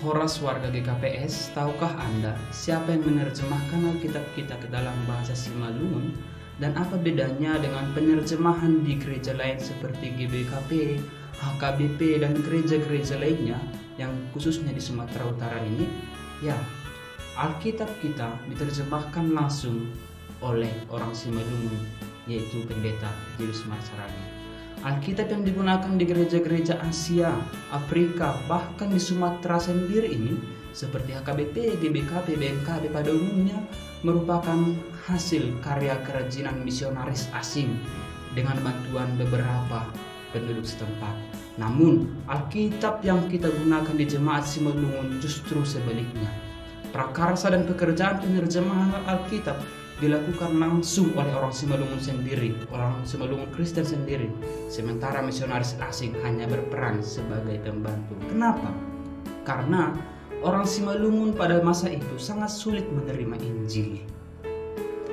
Horas warga GKPS, tahukah Anda siapa yang menerjemahkan Alkitab kita ke dalam bahasa Simalungun dan apa bedanya dengan penerjemahan di gereja lain seperti GBKP, HKBP, dan gereja-gereja lainnya yang khususnya di Sumatera Utara ini? Ya, Alkitab kita diterjemahkan langsung oleh orang Simalungun, yaitu Pendeta Julius Marsarani. Alkitab yang digunakan di gereja-gereja Asia, Afrika, bahkan di Sumatera sendiri ini seperti HKBP, GBKP, BNKB pada umumnya merupakan hasil karya kerajinan misionaris asing dengan bantuan beberapa penduduk setempat. Namun, Alkitab yang kita gunakan di Jemaat Simalungun justru sebaliknya. Prakarsa dan pekerjaan penerjemahan Alkitab dilakukan langsung oleh orang Simalungun sendiri, orang Simalungun Kristen sendiri, sementara misionaris asing hanya berperan sebagai pembantu. Kenapa? Karena orang Simalungun pada masa itu sangat sulit menerima Injil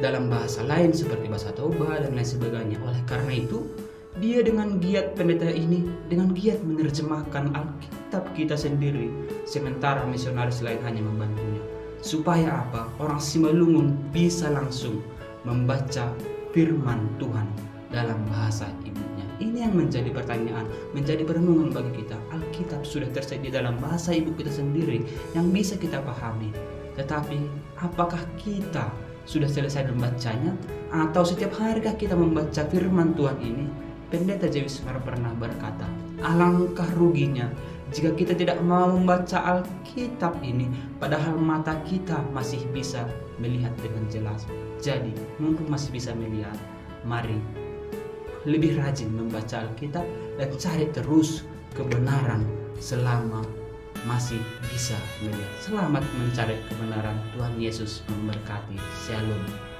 dalam bahasa lain seperti bahasa Toba dan lain sebagainya. Oleh karena itu, dia dengan giat pendeta ini dengan giat menerjemahkan Alkitab kita sendiri, sementara misionaris lain hanya membantunya. Supaya apa? Orang Simalungun bisa langsung membaca firman Tuhan dalam bahasa ibunya. Ini yang menjadi pertanyaan, menjadi perenungan bagi kita. Alkitab sudah tersedia dalam bahasa ibu kita sendiri yang bisa kita pahami. Tetapi apakah kita sudah selesai membacanya? Atau setiap harikah kita membaca firman Tuhan ini? Pendeta Julius pernah berkata, alangkah ruginya jika kita tidak mau membaca Alkitab ini, padahal mata kita masih bisa melihat dengan jelas. Jadi, mumpung masih bisa melihat, mari lebih rajin membaca Alkitab dan cari terus kebenaran selama masih bisa melihat. Selamat mencari kebenaran. Tuhan Yesus memberkati. Shalom.